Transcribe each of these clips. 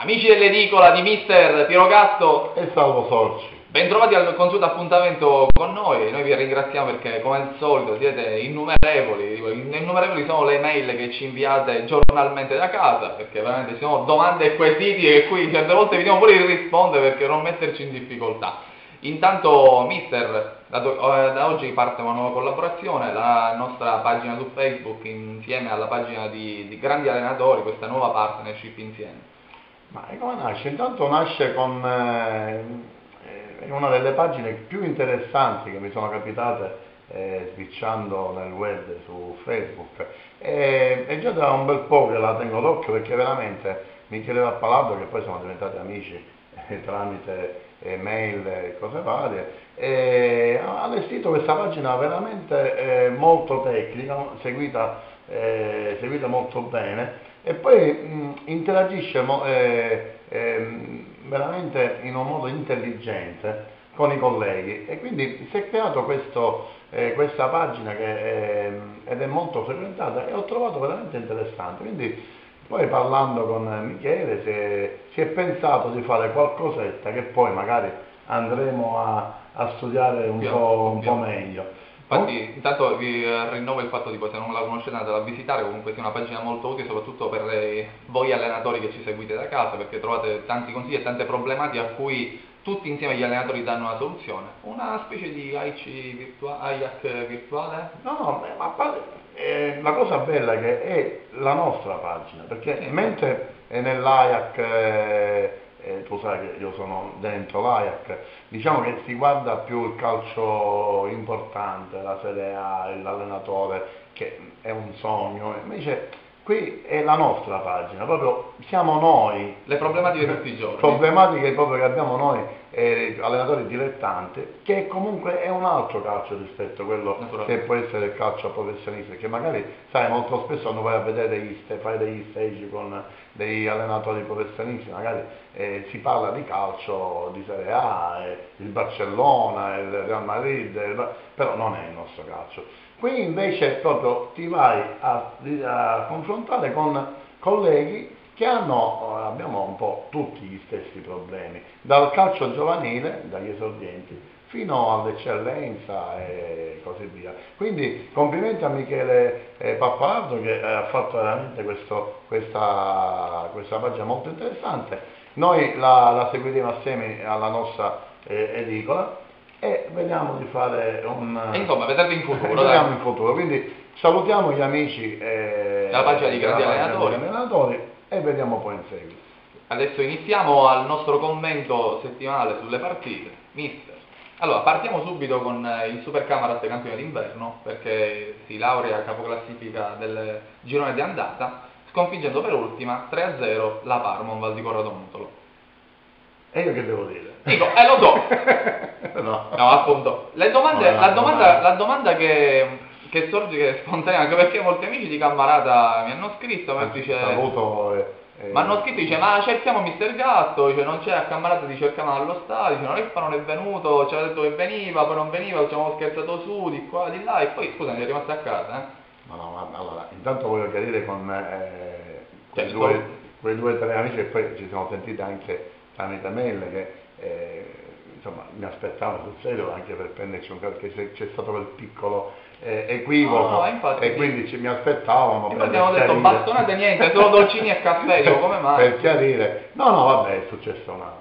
Amici dell'edicola di Mister Piero Gatto e Salvo Sorci, bentrovati al consueto appuntamento con noi. Noi vi ringraziamo perché, come al solito, siete innumerevoli. Innumerevoli sono le mail che ci inviate giornalmente da casa, perché veramente ci sono domande e quesiti e qui certe volte vediamo pure di rispondere perché non metterci in difficoltà. Intanto, Mister, da oggi parte una nuova collaborazione, la nostra pagina su Facebook insieme alla pagina di grandi allenatori, questa nuova partnership insieme. Ma come nasce? Intanto nasce con una delle pagine più interessanti che mi sono capitate switchando nel web su Facebook, e già da un bel po' che la tengo d'occhio perché veramente Michele Pappalabro, che poi siamo diventati amici tramite mail e cose varie, ha allestito questa pagina veramente molto tecnica, seguita molto bene, e poi interagisce veramente in un modo intelligente con i colleghi, e quindi si è creato questa pagina ed è molto frequentata, e ho trovato veramente interessante. Quindi poi, parlando con Michele, si è pensato di fare qualcosetta che poi magari andremo a studiare un po' meglio. Infatti, intanto vi rinnovo il fatto di se non la conoscete andatela a visitare, comunque sia una pagina molto utile soprattutto per voi allenatori che ci seguite da casa, perché trovate tanti consigli e tante problematiche a cui tutti insieme gli allenatori danno una soluzione. Una specie di AIAC virtuale? No, ma la cosa bella è che è la nostra pagina, perché mentre nell'AIAC, tu sai che io sono dentro l'AIAC, diciamo che si guarda più il calcio importante, la Serie A, l'allenatore, che è un sogno, invece qui è la nostra pagina, proprio siamo noi. Le problematiche di tutti i giorni. Problematiche proprio che abbiamo noi, allenatori dilettanti, che comunque è un altro calcio rispetto a quello che può essere il calcio professionista, che magari, sai, molto spesso quando vai a vedere fai degli stage con degli allenatori professionisti, magari si parla di calcio di Serie A, il Barcellona, il Real Madrid, però non è il nostro calcio. Qui invece proprio ti vai a confrontare con colleghi che abbiamo un po' tutti gli stessi problemi, dal calcio giovanile, dagli esordienti, fino all'eccellenza e così via. Quindi complimenti a Michele Pappalardo, che ha fatto veramente questa pagina molto interessante. Noi la seguiremo assieme alla nostra edicola, e vediamo di fare insomma, vedrete in futuro. Vediamo in futuro. Quindi salutiamo gli amici della pagina di grandi allenatori e vediamo poi in seguito. Adesso iniziamo al nostro commento settimanale sulle partite. Mister, allora partiamo subito con il Super Camarat campione d'inverno, perché si laurea a capoclassifica del girone di andata, sconfiggendo per ultima 3-0 la Parma Val di Corradonutolo. E io che devo dire? Dico, lo so. No, appunto. La domanda che sorge, che è spontanea, anche perché molti amici di Cammarata mi hanno scritto, ma cerchiamo Mister Gatto, dice non c'è a Cammarata, ti cercavano allo stadio, dice non è che non è venuto, ci aveva detto che veniva, poi non veniva, ci abbiamo scherzato su, di qua, di là, e poi scusa, mi è rimasto a casa, No, ma allora, intanto voglio chiarire con quei due o tre amici che poi ci siamo sentiti anche tramite mail, che insomma mi aspettavano sul serio anche per prenderci perché c'è stato quel piccolo equivoco, infatti, e quindi mi aspettavano. Poi abbiamo detto bastonate niente, solo dolcini e caffè, dico come mai? Per chiarire, no vabbè, è successo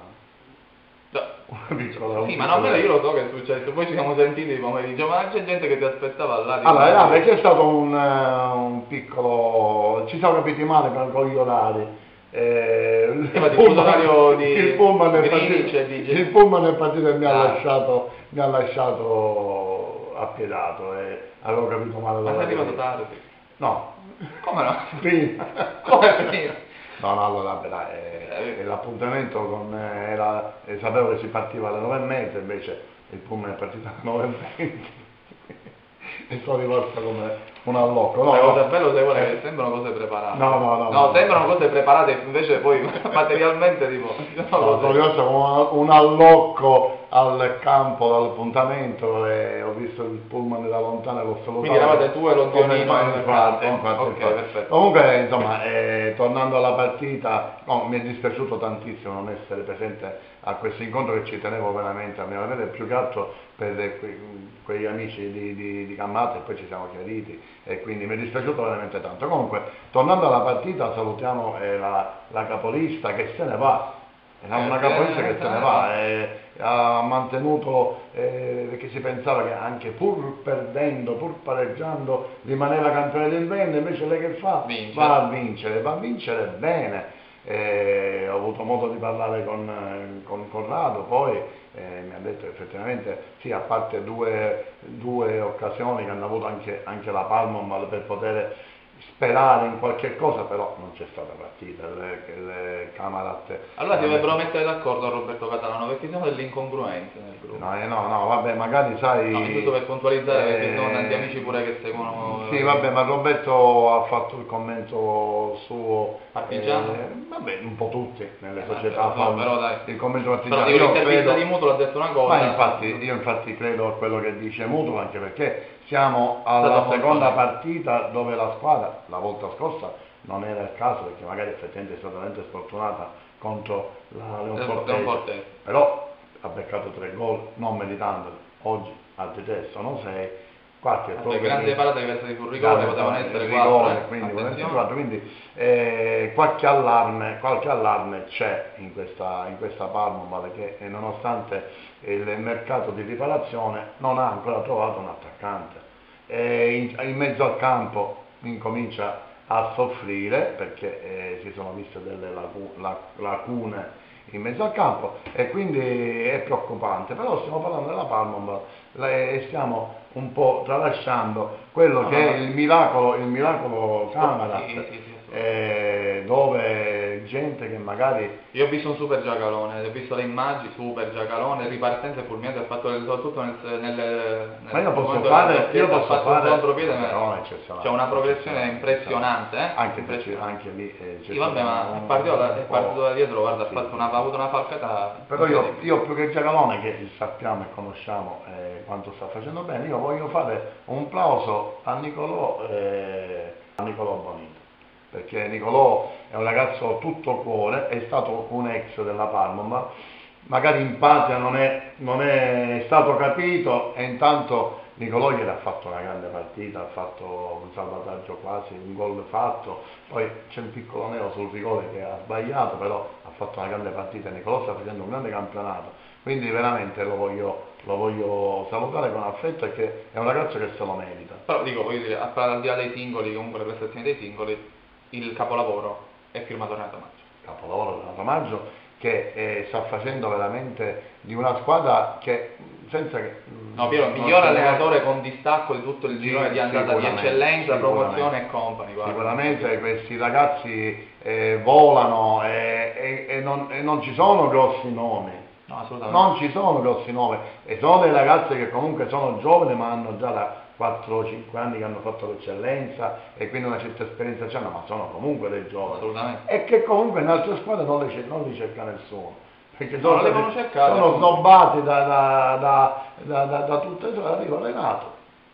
Sì, ma no, almeno io lo so che è successo, poi ci siamo sentiti di pomeriggio, ma c'è gente che ti aspettava là. Allora, perché è stato un piccolo... ci siamo capiti male con gli orari. Il pullman nel partito mi ha lasciato appiedato e avevo capito male. Ma sei arrivato tardi? No. Come no? Prima. Come prima? No, allora l'appuntamento sapevo che si partiva alle 9:30, invece il pullman è partito alle 9:20 e sono rimasto come un allocco. La cosa bella sai qual è? Che sembrano cose preparate. No, sembrano cose preparate, invece poi materialmente tipo... sono rimasto come un allocco al campo dall'appuntamento e ho visto il pullman da lontano e l'ho salutato. Quindi eravate tu e lo Dionino nel campo? Infatti. Perfetto. Comunque, insomma, tornando alla partita, mi è dispiaciuto tantissimo non essere presente a questo incontro che ci tenevo veramente a mia vedere, più che altro per quegli amici di Cammata e poi ci siamo chiariti e quindi mi è dispiaciuto veramente tanto. Comunque, tornando alla partita, salutiamo la capolista che se ne va. Era una capolista che se ne va e ha mantenuto perché si pensava che anche pur perdendo, pur pareggiando rimaneva campione del mondo, invece lei che fa? Va a vincere bene. Ho avuto modo di parlare con Corrado, poi mi ha detto effettivamente sì, a parte due occasioni che hanno avuto anche la Palmom per poter sperare in qualche cosa, però non c'è stata partita, le Camarat... Allora si dovrebbero mettere d'accordo Roberto Catalano, perché sono delle incongruenze nel gruppo. No, vabbè, magari sai... No, giusto per puntualizzare, perché sono tanti amici pure che seguono... Sì, vabbè, ma Roberto ha fatto il commento suo... Partigiano? Vabbè, un po' tutti nelle società fanno però dai. il commento partigiano. Però l'intervista di Mutulo ha detto una cosa... Ma io infatti credo a quello che dice Mutulo, anche perché siamo alla seconda partita dove la squadra, la volta scorsa, non era il caso perché magari effettivamente è stata veramente sfortunata contro la Leonfortese, però ha beccato 3 gol non meritandoli. Oggi altri 3 sono 6, 4 e grande parata diversa sul rigore, potevano essere 4, quindi qualche allarme c'è in questa Palma, perché nonostante il mercato di riparazione non ha ancora trovato un attaccante in mezzo al campo incomincia a soffrire perché si sono viste delle lacune in mezzo al campo e quindi è preoccupante, però stiamo parlando della Palma e stiamo un po' tralasciando quello che è il miracolo Camarat, dove gente che magari... Io ho visto un super giacalone, ho visto le immagini, super giacalone, ripartenza fulminante, ha fatto soprattutto ma io posso fare un contropiede, c'è una progressione impressionante, anche lì sì, vabbè, ma è partito da dietro, guarda, ha avuto una falcata. Però io più che giacalone, che sappiamo e conosciamo quanto sta facendo bene, io voglio fare un plauso a Nicolò Bonito, perché Nicolò è un ragazzo tutto cuore, è stato un ex della Palma, magari in patria non è stato capito e intanto Nicolò gli ha fatto una grande partita, ha fatto un salvataggio quasi, un gol fatto, poi c'è un piccolo nero sul rigore che ha sbagliato, però ha fatto una grande partita, Nicolò sta facendo un grande campionato, quindi veramente lo voglio salutare con affetto perché è un ragazzo che se lo merita. Però dico, voglio dire, al di là dei singoli, comunque le prestazioni dei singoli, il capolavoro è firmato Renato Maggio. Capolavoro Renato Maggio che sta facendo veramente di una squadra che senza che... No, Piero, il miglior allenatore con distacco di tutto il girone di andata di eccellenza, promozione e company. Guarda. Sicuramente questi ragazzi volano e non ci sono grossi nomi. No, assolutamente. Non ci sono grossi nomi e sono dei ragazzi che comunque sono giovani ma hanno già da 4-5 anni che hanno fatto l'eccellenza e quindi una certa esperienza c'hanno, ma sono comunque dei giovani. Assolutamente. E che comunque in altre squadre non li cerca nessuno. Perché sono snobbati da tutte le squadre, arriva Renato,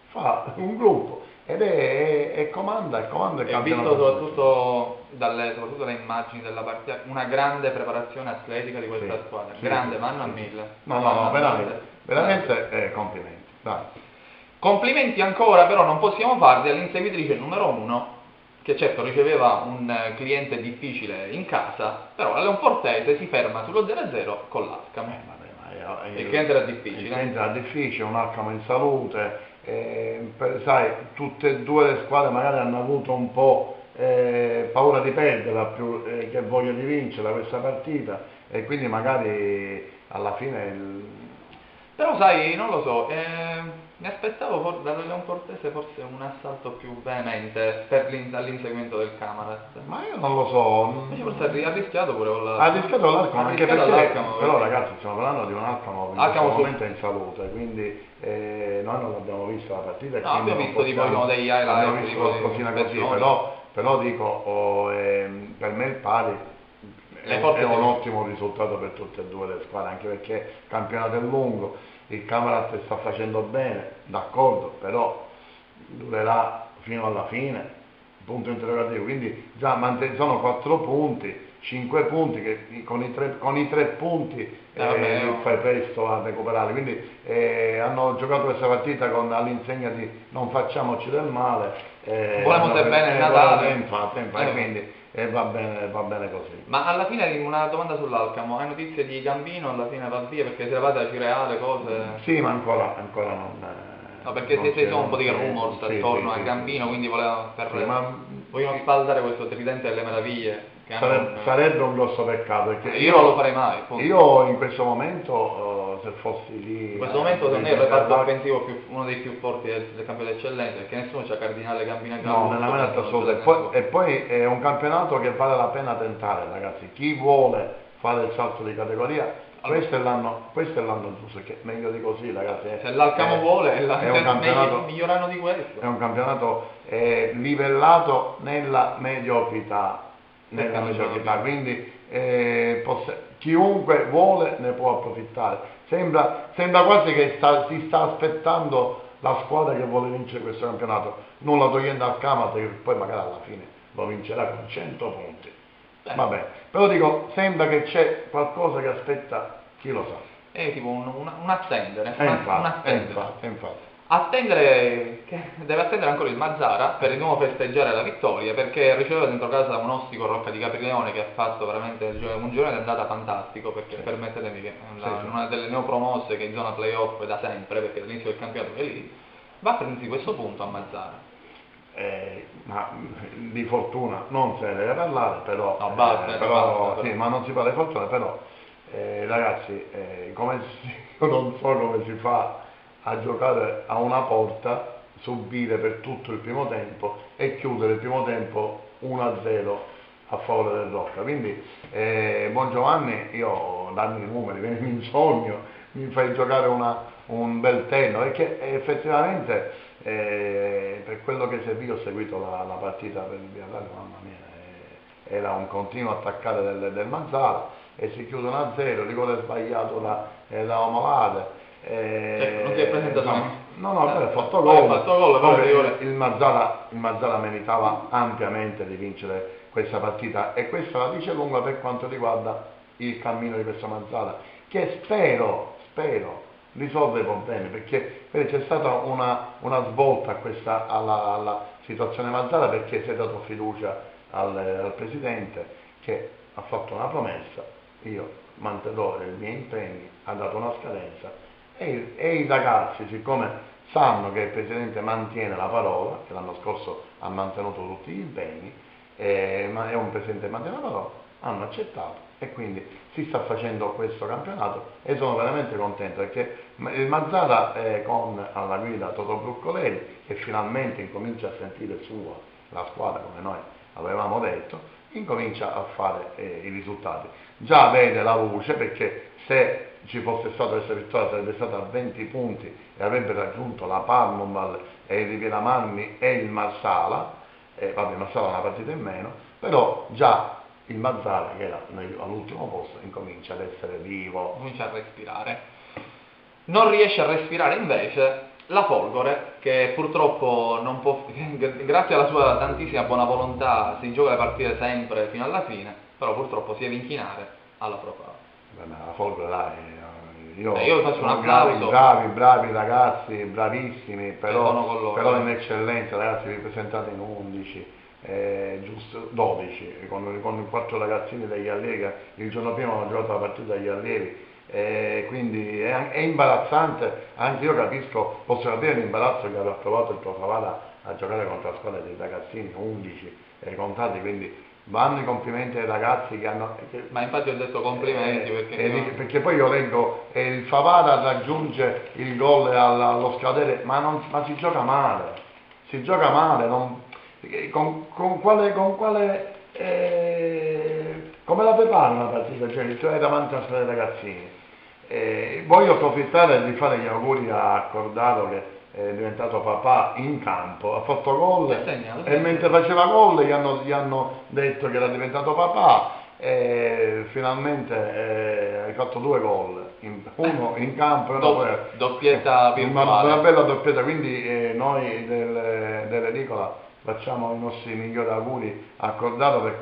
fa un gruppo e comanda il campionato. Ho visto soprattutto dalle immagini della partita una grande preparazione atletica di questa squadra, grande, vanno a 1000. No, veramente complimenti. Dai. Complimenti ancora, però non possiamo farli all'inseguitrice numero 1, che certo riceveva un cliente difficile in casa, però la Leonfortese si ferma sullo 0-0 con l'Ascam. il cliente era difficile. Il cliente era difficile, un Alcamo in salute, sai, tutte e due le squadre magari hanno avuto un po' paura di perderla più che voglia di vincerla questa partita, e quindi magari alla fine Però sai, non lo so, mi aspettavo da Leon Cortese forse un assalto più veemente dall'inseguimento del Camarat. ma io non lo so. Invece forse ha rischiato pure con Ha rischiato l'Alcamo, anche perché l'Alcamo, però ragazzi stiamo parlando di un Alcamo che in questo momento è in salute, quindi noi non l'abbiamo vista la partita, e no, quindi abbiamo visto tipo degli highlight, abbiamo visto qualcosina così, però dico, per me il pari è un ottimo risultato per tutte e due le squadre, anche perché il campionato è lungo, il Camarat sta facendo bene, d'accordo, però durerà fino alla fine, punto interrogativo, quindi già sono 4 punti, 5 punti che con i tre punti fai presto a recuperare, quindi hanno giocato questa partita all'insegna di non facciamoci del male, volevamo se bene il Natale, infatti, quindi va bene così. Ma alla fine una domanda sull'Alcamo, hai notizie di Gambino? Alla fine va via perché si eravate a Cireale, cose? Sì, ma ancora non. No, perché ci sono un po' di rumors attorno a Gambino, quindi vogliono spaldare questo tridente delle meraviglie. Sarebbe un grosso peccato, perché io non lo farei mai. Appunto. Io in questo momento, se fossi lì... In questo momento secondo me il reparto offensivo uno dei più forti del campionato d'eccellenza, perché nessuno c'ha Cardinale, Gambino e Gallo. No, nella maniera assoluta. E poi è un campionato che vale la pena tentare, ragazzi. Chi vuole fare il salto di categoria, questo è l'anno giusto, che meglio di così, ragazzi. Se l'Alcamo vuole, è un campionato, migliorano di questo. È un campionato livellato nella mediocrità. Quindi chiunque vuole ne può approfittare. Sembra quasi che si sta aspettando la squadra che vuole vincere questo campionato, non la togliendo al Camarat, che poi magari alla fine lo vincerà con 100 punti. Vabbè, però dico, sembra che c'è qualcosa che aspetta, chi lo sa. È tipo un attendere. Infatti. Deve attendere ancora il Mazzara per di nuovo festeggiare la vittoria, perché riceveva dentro casa un ostico Rocca di Caprileone che ha fatto veramente un girone d'andata fantastico, perché permettetemi che una delle neopromosse che in zona playoff è da sempre, perché all'inizio del campionato è lì, va a prendersi questo punto a Mazzara. Ma di fortuna non se ne deve parlare, però, no, basta. Sì, ma non si parla di fortuna, però ragazzi, io non so come si fa a giocare a una porta, subire per tutto il primo tempo e chiudere il primo tempo 1-0 a favore del Rocca. Quindi buon Giovanni, io darmi i numeri, vieni in sogno, mi fai giocare un bel tenno, perché effettivamente per quello che io ho seguito la partita per il Biarraio, mamma mia, era un continuo attaccare del Mazzara, e si chiude 1-0, rigore sbagliato da Omalade. Non si è presentato no, ha fatto gol. Il Mazzara meritava ampiamente di vincere questa partita, e questa la dice lunga per quanto riguarda il cammino di questa Mazzara, che spero risolve i problemi, perché c'è stata una svolta alla situazione Mazzara, perché si è dato fiducia al presidente, che ha fatto una promessa: io manterrò i miei impegni, ha dato una scadenza, e i ragazzi, siccome sanno che il presidente mantiene la parola, che l'anno scorso ha mantenuto tutti gli impegni, ma è un presidente che mantiene la parola, hanno accettato, e quindi si sta facendo questo campionato, e sono veramente contento, perché il Mazzara con alla guida Totò Broccoleri, che finalmente incomincia a sentire sua la squadra, come noi avevamo detto, incomincia a fare i risultati. Già vede la luce, perché se ci fosse stata questa vittoria sarebbe stata a 20 punti e avrebbe raggiunto la Palmobal e il Riviera Manni e il Marsala. Il Marsala ha una partita in meno, però già il Mazzara, che era all'ultimo posto, incomincia ad essere vivo. Comincia a respirare. Non riesce a respirare invece la Folgore, che purtroppo non può, grazie alla sua tantissima buona volontà, si gioca le partite sempre fino alla fine, però purtroppo si deve inchinare alla Pro. La Folgore io faccio un applauso. Bravi ragazzi, bravissimi, però in eccellenza, ragazzi, vi presentate in 11, giusto 12, con 4 ragazzini degli allievi, il giorno prima hanno giocato la partita degli allievi, quindi è imbarazzante, anche io capisco, posso capire l'imbarazzo che aveva provato il Pro Favara a giocare contro la squadra dei ragazzini, 11 contati, quindi vanno i complimenti ai ragazzi che hanno... Ma infatti ho detto complimenti perché poi io leggo il Favara raggiunge il gol allo scadere, ma si gioca male, con quale come la prepara una partita, cioè davanti a sei ragazzini. Voglio approfittare di fare gli auguri a Cordaro che è diventato papà in campo, ha fatto gol e mentre faceva gol gli hanno detto che era diventato papà e finalmente hai fatto 2 gol, uno in campo e uno doppietta virtuale. Una bella doppietta, quindi noi dell'Edicola facciamo i nostri migliori auguri a Cordaro per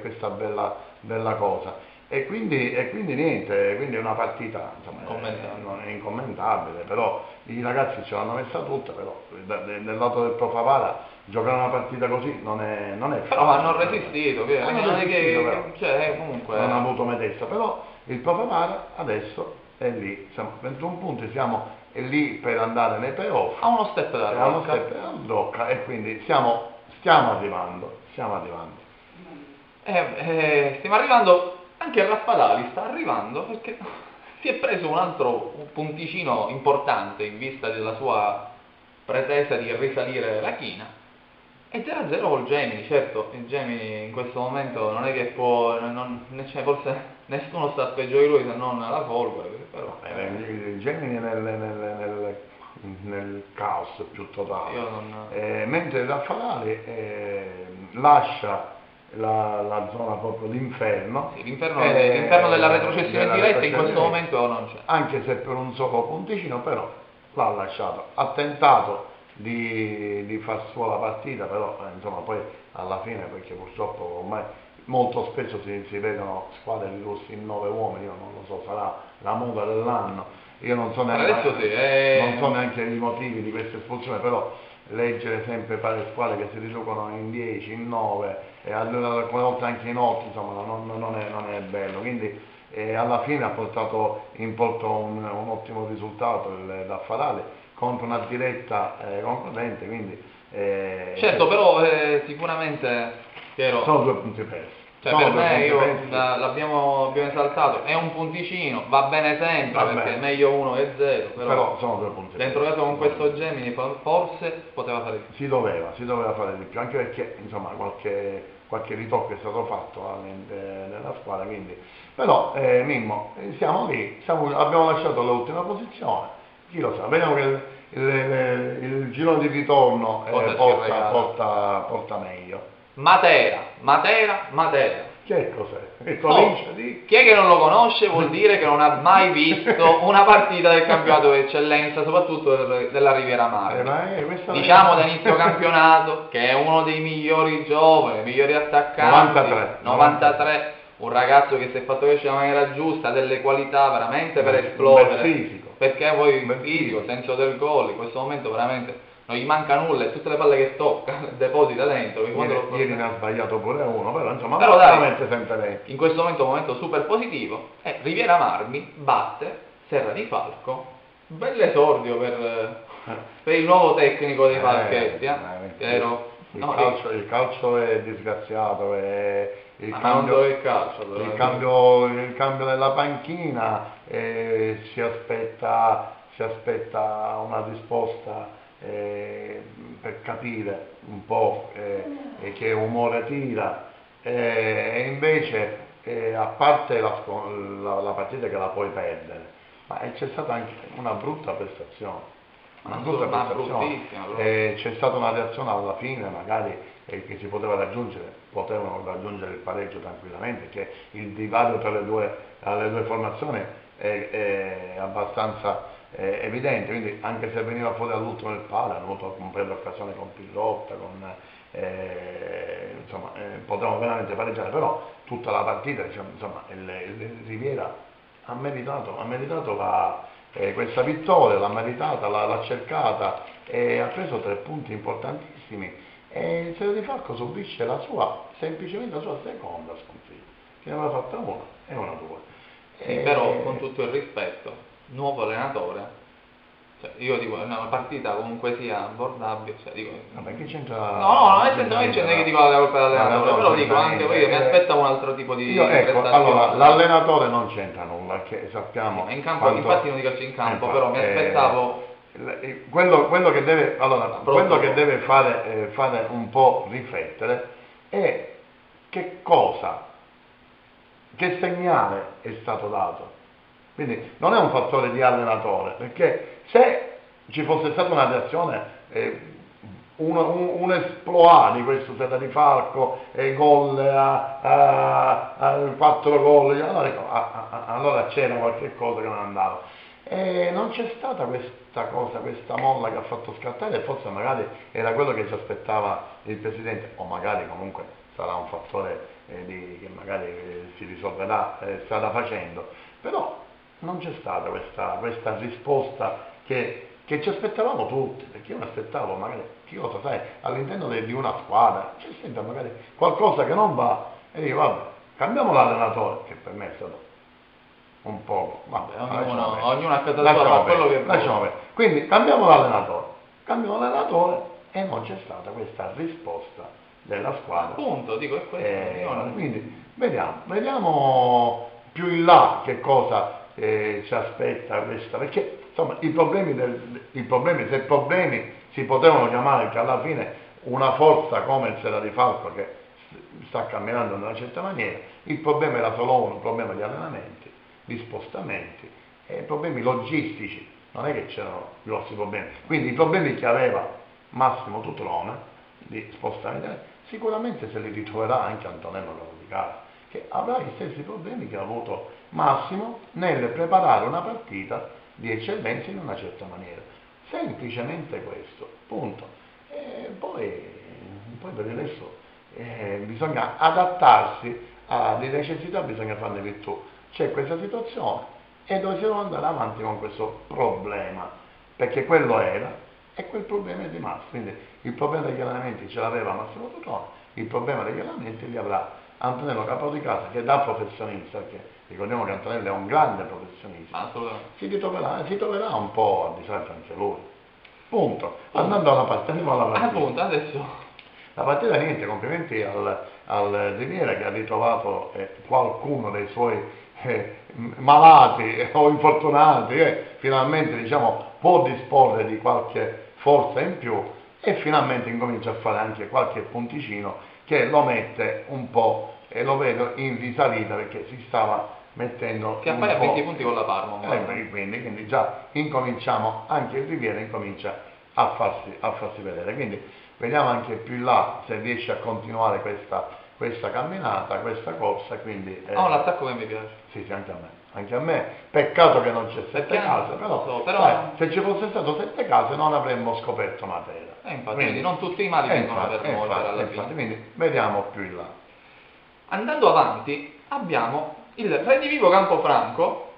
questa bella cosa. E quindi niente, quindi è una partita insomma, incommentabile, però i ragazzi ce l'hanno messa tutta, però del lato del Pro Favara giocare una partita così non è però hanno resistito, comunque non hanno avuto mai testa, però il Pro Favara adesso è lì, siamo 21 punti, siamo lì per andare nei playoff, a uno step dalla Rocca e quindi stiamo arrivando. Stiamo arrivando, anche Raffadali sta arrivando perché si è preso un altro punticino importante in vista della sua pretesa di risalire la china. E 0-0 col Gemini, certo, il Gemini in questo momento non è che può, forse nessuno sta peggio di lui se non la Folgore, però... il Gemini nel caos più totale, mentre il Raffadali lascia la zona proprio l'inferno. Sì, l'inferno della retrocessione diretta in questo momento non c'è. Anche se per un solo punticino, però l'ha lasciato. Ha tentato di far sua la partita, però insomma poi alla fine, perché purtroppo ormai molto spesso si vedono squadre ridotte in 9 uomini, io non lo so, sarà la moda dell'anno. Io non so neanche i motivi di questa espulsione, però leggere sempre pare squadre che si riducono in 10, in 9 e alcune volte anche in 8, insomma non è bello, quindi alla fine ha portato in porto un ottimo risultato il Raffarale contro una diretta concorrente, quindi certo, però sicuramente Piero, sono 2 punti persi. Cioè per me l'abbiamo esaltato, è un punticino, va bene sempre perché è meglio 1 che 0, però sono 2 punti. Dentro caso con questo Gemini forse poteva fare di più. Si doveva fare di più, anche perché insomma qualche ritocco è stato fatto nella squadra, quindi però Mimmo, siamo lì, abbiamo lasciato l'ultima posizione, chi lo sa, vediamo che il girone di ritorno porta meglio. Matera. Che cos'è? Chi è che non lo conosce vuol dire che non ha mai visto una partita del campionato d'eccellenza, soprattutto della Riviera Mare. Diciamo da inizio campionato che è uno dei migliori giovani, migliori attaccanti. 93. Un ragazzo che si è fatto crescere in maniera giusta, ha delle qualità veramente per esplodere. Fisico. Perché poi fisico, senso del gol, in questo momento veramente non gli manca nulla e tutte le palle che tocca deposita dentro. Ieri ne ha sbagliato pure uno, però insomma veramente sempre dentro. In questo momento super positivo e Riviera Marmi batte Serra di Falco, bell'esordio per il nuovo tecnico dei Falchetti. Il calcio è disgraziato, il cambio nella panchina, si aspetta una risposta per capire un po' che umore tira e invece a parte la partita che la puoi perdere, ma c'è stata anche una brutta prestazione. C'è stata una reazione alla fine magari che si potevano raggiungere il pareggio tranquillamente, che il divario tra le due formazioni è abbastanza evidente, quindi anche se veniva fuori all'ultimo il palo, hanno avuto un paio di occasioni con Pillotta, potevano veramente pareggiare, però tutta la partita, diciamo, insomma, il Riviera ha meritato questa vittoria, l'ha meritata, l'ha cercata e ha preso 3 punti importantissimi e il Serra di Falco subisce semplicemente la sua seconda sconfitta, che ne aveva fatta una e una due. Sì, però con tutto il rispetto, nuovo allenatore, cioè, io dico, è una partita comunque sia abbordabile, cioè, dico, Vabbè, che c'entra? no, nel senso non c'è che dico la colpa dell'allenatore, però dico anche io mi aspettavo un altro tipo di ecco, prestazione. allora, l'allenatore non c'entra nulla, che sappiamo. In campo, infatti non dico in campo, però mi aspettavo quello che deve, quello che deve fare un po' riflettere è che cosa, che segnale è stato dato. Quindi non è un fattore di allenatore, perché se ci fosse stata una reazione, un esploit di questo Seta di Falco, gol, 4 gol, allora c'era qualche cosa che non andava. E non c'è stata questa cosa, questa molla che ha fatto scattare, e forse magari era quello che ci aspettava il Presidente, o magari comunque sarà un fattore che magari si risolverà strada facendo, però non c'è stata questa risposta che ci aspettavamo tutti, perché io mi aspettavo magari, che cosa sai, all'interno di una squadra c'è sempre magari qualcosa che non va, e dico vabbè, cambiamo l'allenatore, che per me è stato un po', vabbè, ognuno a casa sua fa quello che vuole. Quindi cambiamo l'allenatore e non c'è stata questa risposta della squadra. Appunto, dico, è questo. Quindi vediamo più in là che cosa ci aspetta questa, perché insomma i problemi, se problemi si potevano chiamare, che alla fine una forza come il Seta di Falco che sta camminando in una certa maniera, il problema era solo uno, il problema di allenamenti, di spostamenti e problemi logistici, non è che c'erano grossi problemi, quindi i problemi che aveva Massimo Tutrone di spostamenti sicuramente se li ritroverà anche Antonello Cavallicari, che avrà gli stessi problemi che ha avuto Massimo nel preparare una partita di eccellenza in una certa maniera. Semplicemente questo, punto. E poi per il resto bisogna adattarsi, di necessità bisogna farne virtù. C'è questa situazione e dobbiamo andare avanti con questo problema, perché quello era e quel problema è rimasto. Quindi il problema degli allenamenti ce l'aveva Massimo Tutrone, il problema degli allenamenti li avrà Antonello Capodicasa, che da professionista, perché ricordiamo che Antonello è un grande professionista, si troverà un po' a disagio anche lui. Punto. Andando alla partita, andiamo alla partita. Appunto, adesso. La partita niente, complimenti al Riviera che ha ritrovato qualcuno dei suoi malati o infortunati e finalmente può disporre di qualche forza in più e finalmente incomincia a fare anche qualche punticino che lo mette un po' e lo vedo in risalita, perché si stava mettendo che appare a 20 punti con la Parma. Quindi già incominciamo, anche il Riviera incomincia a farsi vedere, quindi vediamo anche più in là se riesce a continuare questa camminata, questa corsa. Quindi l'attacco che mi piace. Sì, anche a me, peccato che non c'è 7 case, però sai, se ci fosse stato 7 case non avremmo scoperto Matera. Infatti, quindi non tutti i mali vengono per nuocere alla fine. Quindi vediamo più in là. Andando avanti abbiamo il Redivivo Campofranco.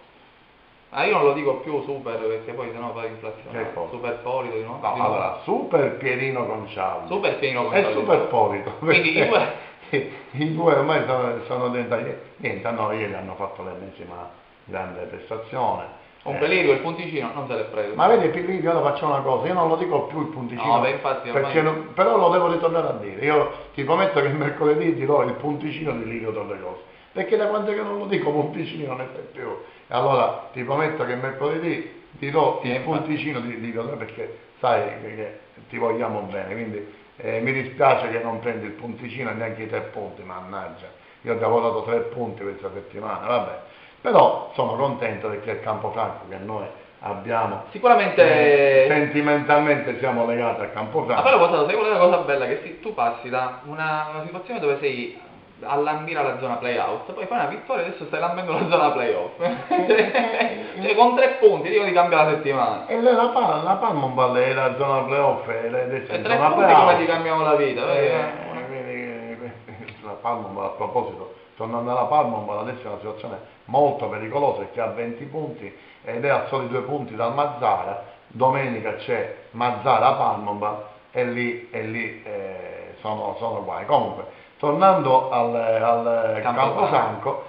Io non lo dico più super perché poi sennò fa inflazione. Super Polito di nuovo. No, allora, Super Pierino Concialdi. Super Pierino Concialdi. E Super Polito. Quindi i due ormai sono diventati niente, ieri hanno fatto l'ennesima grande prestazione. Un Pelirio, il punticino non se l'è preso. Ma vedi Pilirio, ora faccio una cosa, io non lo dico più il punticino, no, infatti, però lo devo ritornare a dire. Io ti prometto che mercoledì dirò il punticino di Livio Torrecosta, perché da quando che non lo dico punticino non ne sai più. E allora ti prometto che mercoledì dirò il punticino di Livio Torrecosta, perché sai che ti vogliamo bene, quindi mi dispiace che non prendi il punticino e neanche i 3 punti, mannaggia, io ti avevo dato 3 punti questa settimana, vabbè. Però sono contento perché il Campofranco che noi abbiamo, sicuramente sentimentalmente siamo legati al Campofranco. Ma però sai qual è la cosa bella? Che tu passi da una situazione dove sei a lambire la zona play-out, poi fai una vittoria e adesso stai lambendo la zona play-off. Cioè, con 3 punti dico di cambiare la settimana. E la Palmoball è la zona play-off, e 3 punti come ti cambiamo la vita. La Palmoball, a proposito, tornando alla Palmoball, adesso è una situazione molto pericolosa perché ha 20 punti ed è a soli 2 punti dal Mazzara. Domenica c'è Mazzara Palmoball e lì sono guai. Comunque, tornando al Campofranco,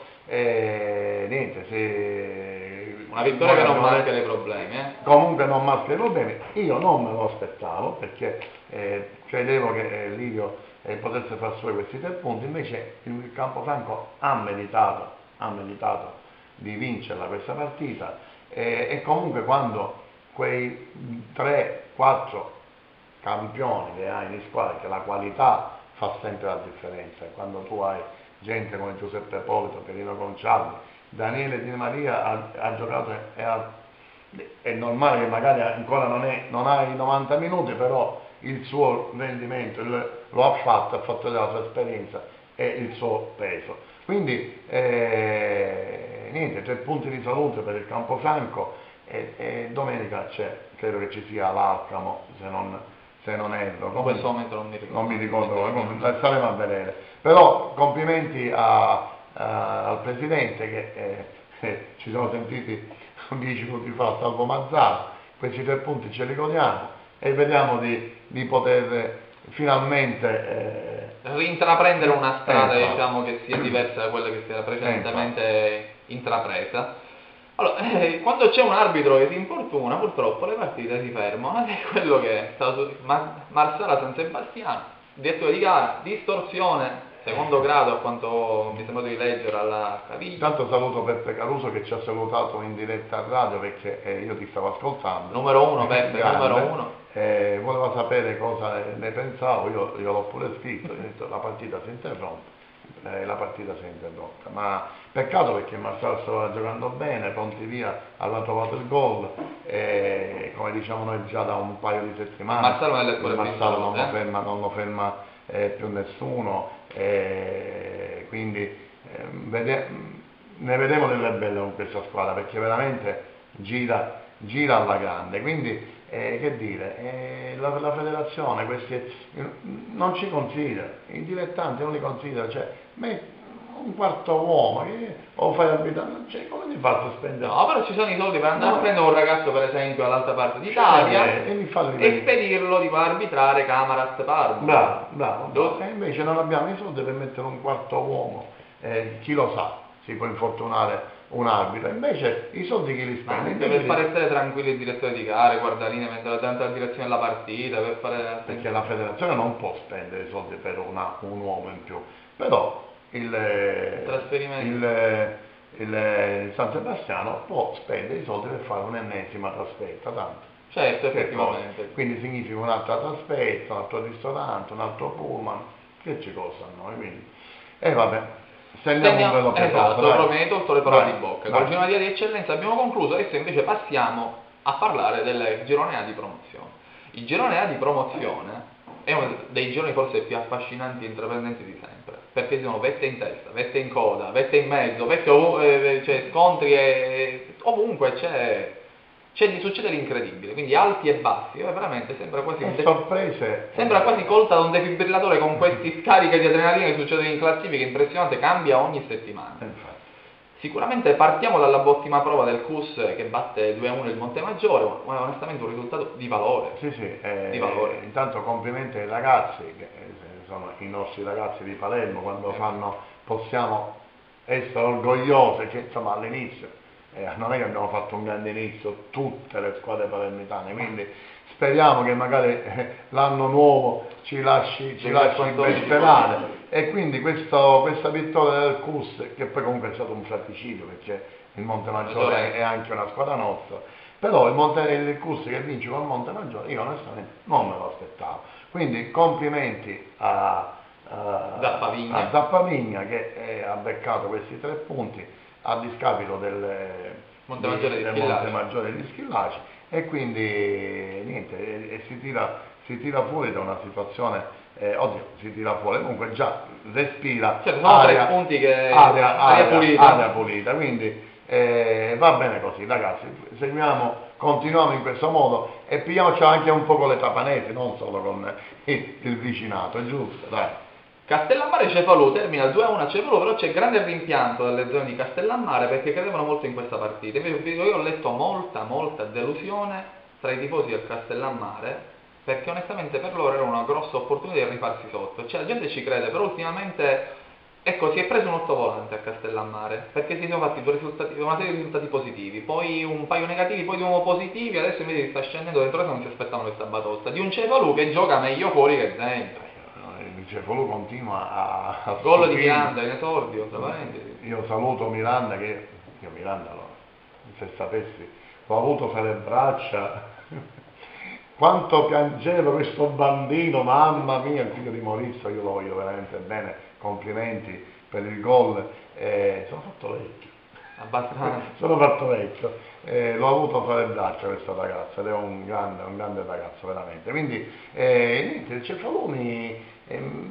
niente, se una vittoria che non maschera i problemi. Comunque non maschera i problemi, io non me lo aspettavo perché credevo che Livio potesse far suoi questi 3 punti, invece il Campofranco ha meditato di vincerla questa partita e comunque quando quei 3-4 campioni che hai di squadra, che la qualità fa sempre la differenza, quando tu hai gente come Giuseppe Polito, Pierino Concialdi, Daniele Di Maria ha giocato è normale che magari ancora non ha i 90 minuti, però il suo rendimento lo ha fatto della sua esperienza e il suo peso. Quindi niente, 3 punti di salute per il Campofranco e domenica credo che ci sia l'Alcamo, se non erro. In questo momento non mi ricordo. Staremo a vedere. Però complimenti al Presidente che ci siamo sentiti 10 minuti fa, Salvo Mazzara, questi 3 punti ce li godiamo e vediamo di poter finalmente rintraprendere una strada diciamo che sia diversa da quella che si era precedentemente intrapresa. Allora, quando c'è un arbitro che si infortuna, purtroppo le partite si fermano, è quello che è stato Marsala San Sebastiano, direttore di gara, distorsione, secondo grado a quanto mi sembra di leggere alla caviglia. Intanto saluto Peppe Caruso che ci ha salutato in diretta a radio perché io ti stavo ascoltando. Numero 1 Peppe, numero 1. Voleva sapere cosa ne pensavo, io l'ho pure scritto, ho detto la partita si interrompe. Ma peccato perché Marsala stava giocando bene, pronti via, aveva trovato il gol, come diciamo noi già da un paio di settimane. Marsala non lo ferma più nessuno, quindi ne vedremo delle belle con questa squadra perché veramente gira alla grande. Quindi che dire, la federazione non ci considera, i dilettanti non li considera, cioè un quarto uomo o fai arbitrare, cioè come ti fa sospendere? No, però ci sono i soldi per andare a prendere un ragazzo per esempio all'altra parte d'Italia e spedirlo di arbitrare Camarat Parma. Bravo. E invece non abbiamo i soldi per mettere un quarto uomo, chi lo sa, si può infortunare un arbitro, invece i soldi chi li spende? Per fare stare tranquilli il direttore di gare, guardaline mentre la tanta direzione della partita, perché la federazione non può spendere i soldi per un uomo in più, però il San Sebastiano può spendere i soldi per fare un'ennesima trasferta, tanto. Certo, effettivamente. Quindi significa un'altra trasferta, un altro ristorante, un altro pullman, che ci costa a noi, quindi. Vabbè. Esatto, proprio mi hai tolto le parole di bocca. Con il girone A di eccellenza abbiamo concluso, adesso invece passiamo a parlare del girone A di promozione. Il girone A di promozione è uno dei gironi forse più affascinanti e intraprendenti di sempre, perché ci sono vette in testa, vette in coda, vette in mezzo, c'è scontri e ovunque c'è di succedere l'incredibile, quindi alti e bassi, veramente sembra quasi sorprese. Sembra quasi colta da un defibrillatore con questi scariche di adrenalina che succedono in classifica, impressionante, cambia ogni settimana. Sicuramente partiamo dalla bottima prova del CUS che batte 2-1 il Montemaggiore, ma onestamente un risultato di valore. Sì, di valore. Intanto complimenti ai ragazzi, che sono i nostri ragazzi di Palermo, quando possiamo essere orgogliosi che insomma all'inizio non è che abbiamo fatto un grande inizio tutte le squadre palermitane, quindi speriamo che magari l'anno nuovo ci lasci ben sperare e quindi questa vittoria del CUS, che poi comunque è stato un fratricidio perché il Montemaggiore è anche una squadra nostra, però il CUS che vince con il Montemaggiore io onestamente non me lo aspettavo, quindi complimenti a Zappavigna che ha beccato questi 3 punti a discapito del Montemaggiore di Schillaci e quindi niente, si tira fuori da una situazione, si tira fuori, comunque già respira aria, 3 punti che aria pulita, quindi va bene così ragazzi, continuiamo in questo modo e pigliamoci anche un po' con le tapanesi, non solo con il vicinato, è giusto, dai. Castellammare Cefalù termina 2-1 a Cefalù, però c'è grande rimpianto dalle zone di Castellammare perché credevano molto in questa partita. Invece io ho letto molta delusione tra i tifosi del Castellammare perché onestamente per loro era una grossa opportunità di rifarsi sotto. Cioè la gente ci crede, però ultimamente Ecco, si è preso un ottovolante a Castellammare, perché si sono fatti una serie di risultati positivi, poi un paio negativi, poi di nuovo positivi, adesso invece sta scendendo dentro casa, non si aspettavano questa batosta, di un Cefalù che gioca meglio fuori che dentro. Il Cefalù continua a Gol di stupirmi. Miranda in esordio, tra parentesi. Io saluto Miranda che io Miranda se sapessi, l'ho avuto fra le braccia. Quanto piangeva questo bambino, mamma mia, il figlio di Maurizio, io lo voglio veramente bene, complimenti per il gol. Sono fatto vecchio. Abbastanza. Sono fatto vecchio, l'ho avuto fra le braccia questo ragazzo ed è un grande ragazzo veramente. Quindi niente, il Cefalù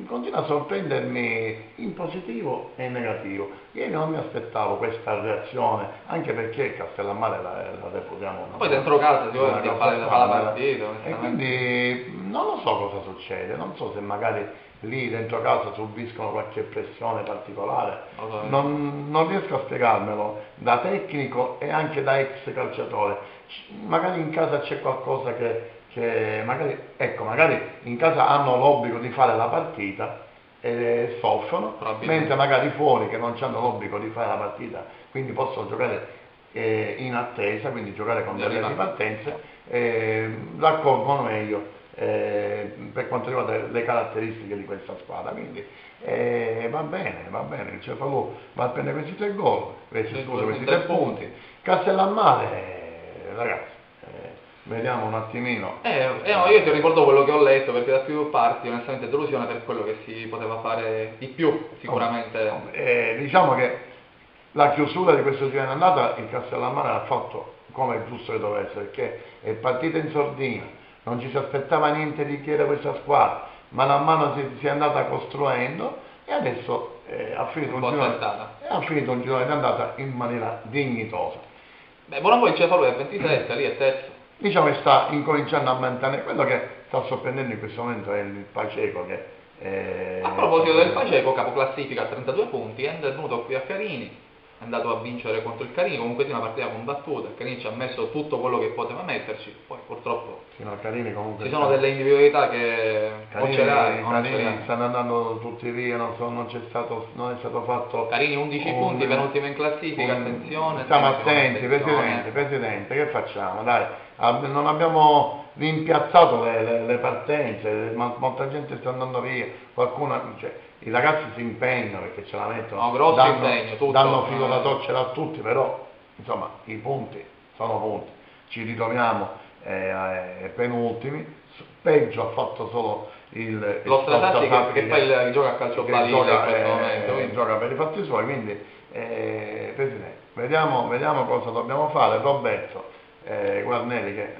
continua a sorprendermi in positivo e in negativo. Ieri non mi aspettavo questa reazione, anche perché Castellammare la reputiamo Poi dentro casa si una vuole cosa fare la strana, partita, e onestamente. quindi non lo so cosa succede, non so se magari lì dentro casa subiscono qualche pressione particolare, Non lo so. non riesco a spiegarmelo da tecnico e anche da ex calciatore. Magari in casa c'è qualcosa che magari in casa hanno l'obbligo di fare la partita e soffrono, mentre magari fuori che non hanno l'obbligo di fare la partita, quindi possono giocare in attesa, quindi giocare con delle ripartenze, raccolgono meglio per quanto riguarda le caratteristiche di questa squadra. Quindi va bene, il Cefalù va a prendere questi 3 gol, questi 3 punti. Castellammare, ragazzi, vediamo un attimino. No, io ti riporto quello che ho letto, perché da più parti onestamente delusione per quello che si poteva fare di più, sicuramente. Diciamo che la chiusura di questo girone andata il Castellammare ha fatto come è giusto che doveva essere, perché è partita in sordina, non ci si aspettava niente di che era questa squadra, mano a mano si è andata costruendo e adesso ha finito un girone di andata in maniera dignitosa. Beh, buon poi il Cefalù è 27, lì è terzo. Diciamo che sta incominciando a mantenere, quello che sta sorprendendo in questo momento è il Paceco che A proposito del Paceco, capoclassifica a 32 punti, è venuto qui a Carini, è andato a vincere contro il Carini, comunque di una partita combattuta, il Carini ci ha messo tutto quello che poteva metterci, poi purtroppo comunque ci sono delle individualità che Carini stanno andando tutti via, non è stato fatto. Carini 11 punti, penultimo in classifica, attenzione. Stiamo attenti, Presidente, che facciamo? Dai, non abbiamo rimpiazzato le partenze, molta gente sta andando via, qualcuno, cioè, i ragazzi si impegnano perché ce la mettono, grosso impegno, tutto. danno filo da torcere a tutti, però insomma i punti sono punti, ci ritroviamo penultimi, peggio ha fatto solo lo Stratazzi che poi gioca a calcio balilla in questo momento, gioca per i fatti suoi, quindi Presidente, vediamo cosa dobbiamo fare. Roberto Guarneri, che è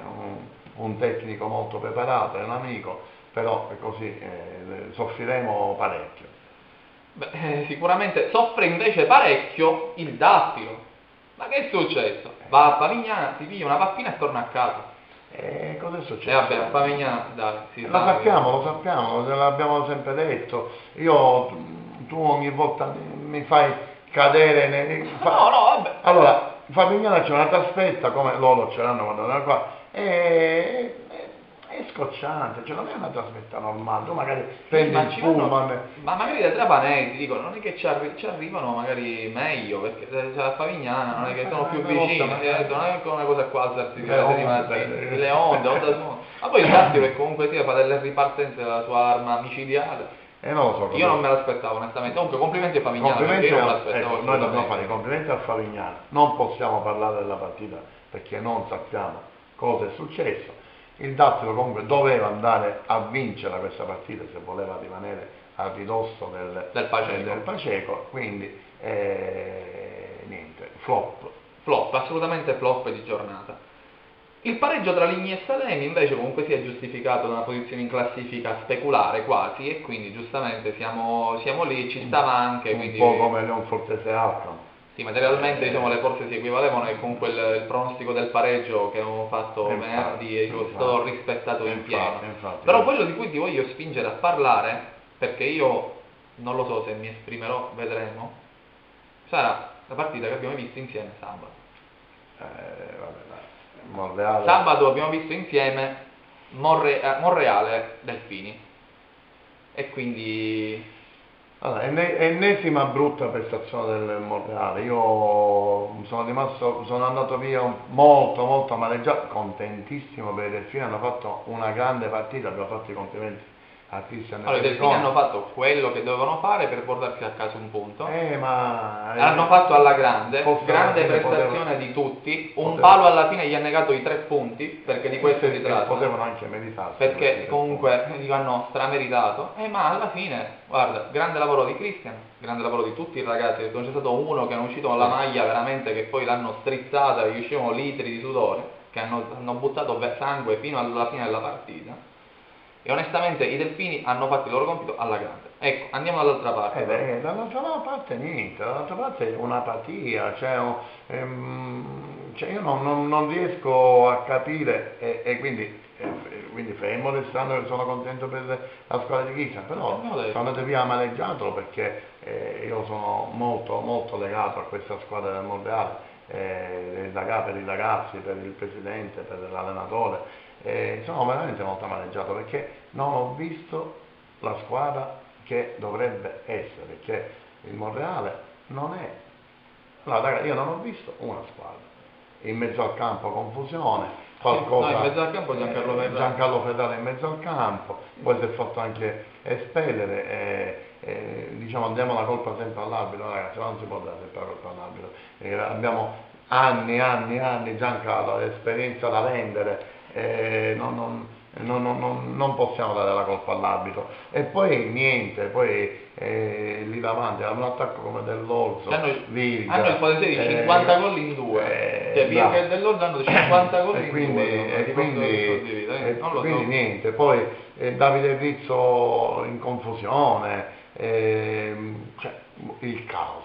un tecnico molto preparato, è un amico, però così soffriremo parecchio. Beh, sicuramente soffre invece parecchio il Dattilo. Ma che è successo? Va a Pavignana, si piglia una pappina e torna a casa. Cosa è successo? Vabbè, a Pavignana, dai, lo sappiamo, l'abbiamo sempre detto. Tu ogni volta mi fai cadere no, vabbè. Allora, Favignana c'è una trasferta, come loro ce l'hanno quando vanno qua, è scocciante, cioè non è una trasferta normale, tu magari prendi il pullman. Ma magari da Trapanesi, dico, non è che ci arrivano magari meglio, perché a Favignana non è che sono più vicini, non è come una cosa qua alzarsi le onde, ma poi il Dattilo che comunque sia fa delle ripartenze della sua arma micidiale. Non lo so. Io non me l'aspettavo onestamente, comunque complimenti a Favignana, perché io non me l'aspettavo. Noi dobbiamo fare i complimenti a Favignana, non possiamo parlare della partita perché non sappiamo cosa è successo. Il Dattilo comunque doveva andare a vincere questa partita se voleva rimanere a ridosso del Paceco, quindi niente, flop, assolutamente flop di giornata. Il pareggio tra Ligni e Salemi invece comunque si è giustificato da una posizione in classifica speculare quasi, e quindi giustamente siamo lì, ci stava anche. Un po' come Leon Fortese Alcam. Sì, materialmente diciamo, le forze si equivalevano e comunque il pronostico del pareggio che avevamo fatto venerdì è stato rispettato in pieno. Però quello di cui ti voglio spingere a parlare, perché io non lo so se mi esprimerò, vedremo, sarà la partita che abbiamo visto insieme sabato. Sabato abbiamo visto insieme Monreale Delfini, e quindi Allora, ennesima brutta prestazione del Monreale. Io sono andato via molto amareggiato, contentissimo per i Delfini, hanno fatto una grande partita, abbiamo fatto i complimenti a Cristian. Allora, i Delfini hanno fatto quello che dovevano fare per portarsi a casa un punto. Ma L'hanno fatto alla grande, grande prestazione potevano, di tutti. Un palo alla fine gli ha negato i 3 punti, perché di questo si tratta. Potevano anche meritarsi. Perché comunque hanno strameritato. Ma alla fine, guarda, grande lavoro di Cristian, grande lavoro di tutti i ragazzi. Non c'è stato uno che è uscito con la maglia veramente che poi l'hanno strizzata e gli uscivano litri di sudore, che hanno buttato sangue fino alla fine della partita. E onestamente i Delfini hanno fatto il loro compito alla grande. Ecco, andiamo dall'altra parte. Dall'altra parte niente, dall'altra parte un'apatia, io non riesco a capire e quindi fermo restando che sono contento per la squadra di Chisa, però sono andato via amareggiato perché io sono molto legato a questa squadra del Monreale, per i ragazzi, per il presidente, per l'allenatore. Sono veramente molto amareggiato perché non ho visto la squadra che dovrebbe essere, perché il Monreale non è. No, ragazzi, io non ho visto una squadra. In mezzo al campo confusione, qualcosa. No, in mezzo al campo Giancarlo Ferrara in mezzo al campo, poi si è fatto anche espellere. Diciamo diamo la colpa sempre all'arbitro, ragazzi, non si può dare sempre la colpa all'arbitro. Abbiamo anni Giancarlo, esperienza da vendere. Non possiamo dare la colpa all'arbitro e poi niente, lì davanti hanno un attacco come dell'Orso, hanno il potenziale di 50 gol in 2, cioè Virga e dell'Orso hanno 50 gol in 2, quindi niente, poi Davide Rizzo in confusione, il caos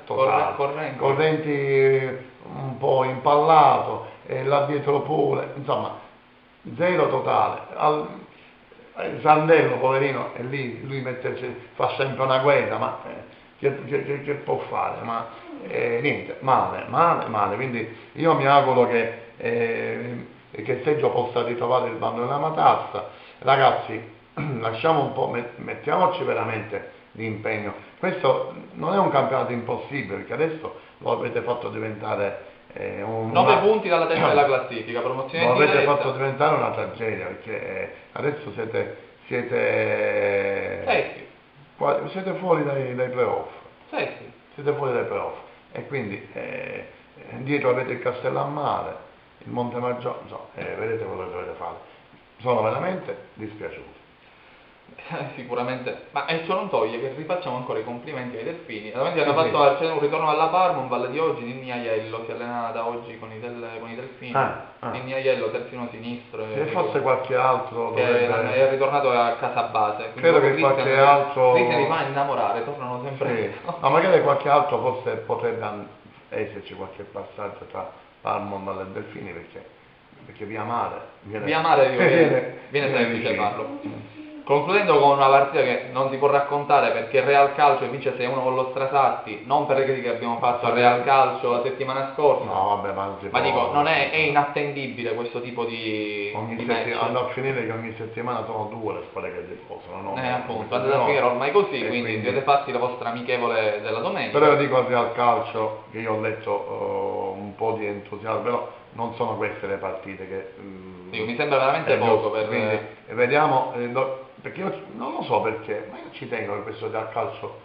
totale, Correnti un po' impallato, là dietro pure, insomma zero totale. Sandello poverino è lì, lui fa sempre una guerra, ma che può fare? Ma niente, male, quindi io mi auguro che Seggio possa ritrovare il bando della matassa. Ragazzi, lasciamo un po', mettiamoci veramente di impegno. Questo non è un campionato impossibile, perché adesso lo avete fatto diventare 9 punti dalla testa della classifica, promozione lo diretta. avete fatto diventare una tragedia, perché adesso siete fuori dai playoff. Siete fuori dai playoff e quindi dietro avete il Castellammare, il Montemaggiore, insomma, vedete quello che dovete fare. Sono veramente dispiaciuto. Sicuramente, ma ciò non toglie che rifacciamo ancora i complimenti ai Delfini. Hanno fatto c'è un ritorno alla Parma, un Valle di oggi, Ninni Aiello si allena da oggi con i Delfini. Ninni Aiello, terzino sinistro. Se fosse qualche altro che è ritornato a casa base. Credo che qualche altro. Lì se li fa innamorare, tornano sempre. Sì. Ma magari qualche altro forse potrebbe esserci qualche passaggio tra Parma e Valle Delfini, perché via mare viene semplice farlo. Concludendo con una partita che non si può raccontare perché il Real Calcio vince 6-1 con lo Strasatti, non per le critiche che abbiamo fatto al Real Calcio la settimana scorsa, ma dico, è inattendibile questo tipo di match. Andrà a finire che ogni settimana sono 2 le squadre che deposano, appunto, andate a finire ormai così, quindi siete fatti la vostra amichevole della domenica. Però io dico al Real Calcio che io ho letto un po' di entusiasmo, però non sono queste le partite che mi sembra veramente poco quindi vediamo, perché io non lo so perché, ma io ci tengo che questo Real Calcio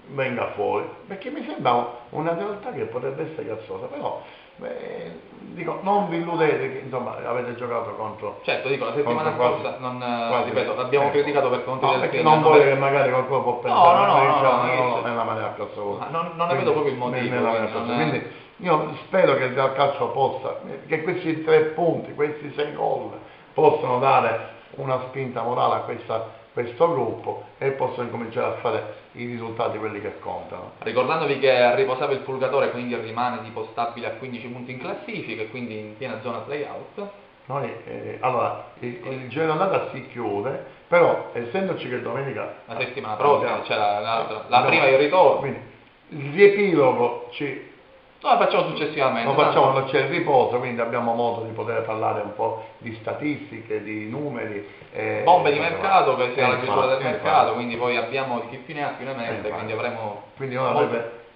venga fuori, perché mi sembra una realtà che potrebbe essere cazzosa, però dico, non vi illudete che insomma avete giocato contro. Certo, dico, la settimana scorsa ripeto, l'abbiamo criticato per conto del perché non voglio che magari qualcuno può pensare nella maniera assoluta. Non ne vedo proprio il motivo. Quindi io spero che il Real Calcio possa, che questi 3 punti, questi 6 gol possano dare una spinta morale a questo gruppo e possono incominciare a fare i risultati quelli che contano. Ricordandovi che riposava il purgatorio, quindi rimane tipo stabile a 15 punti in classifica e quindi in piena zona playout. Noi, allora, il giro d'andata si chiude, però essendoci che domenica la settimana prossima c'è la prima io ritorno. Quindi il riepilogo Lo facciamo successivamente. Lo facciamo quando c'è il riposo, quindi abbiamo modo di poter parlare un po' di statistiche, di numeri. Bombe di mercato, che sia la chiusura del mercato, infatti. quindi poi abbiamo chi più ne ha più ne mette, Infatti. quindi avremo... Quindi noi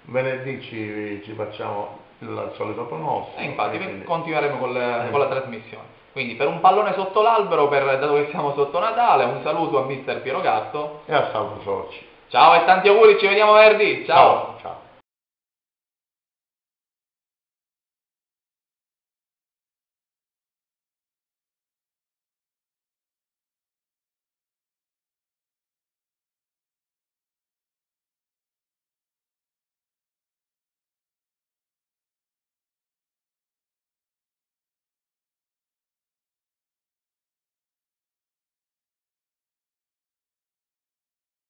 venerdì ci facciamo il solito pronostico. E infatti quindi... continueremo con la trasmissione. Quindi per un pallone sotto l'albero, dato che siamo sotto Natale, un saluto a Mister Piero Gatto. E a Salvo Sorci. Ciao e tanti auguri, ci vediamo venerdì. Ciao. Ciao.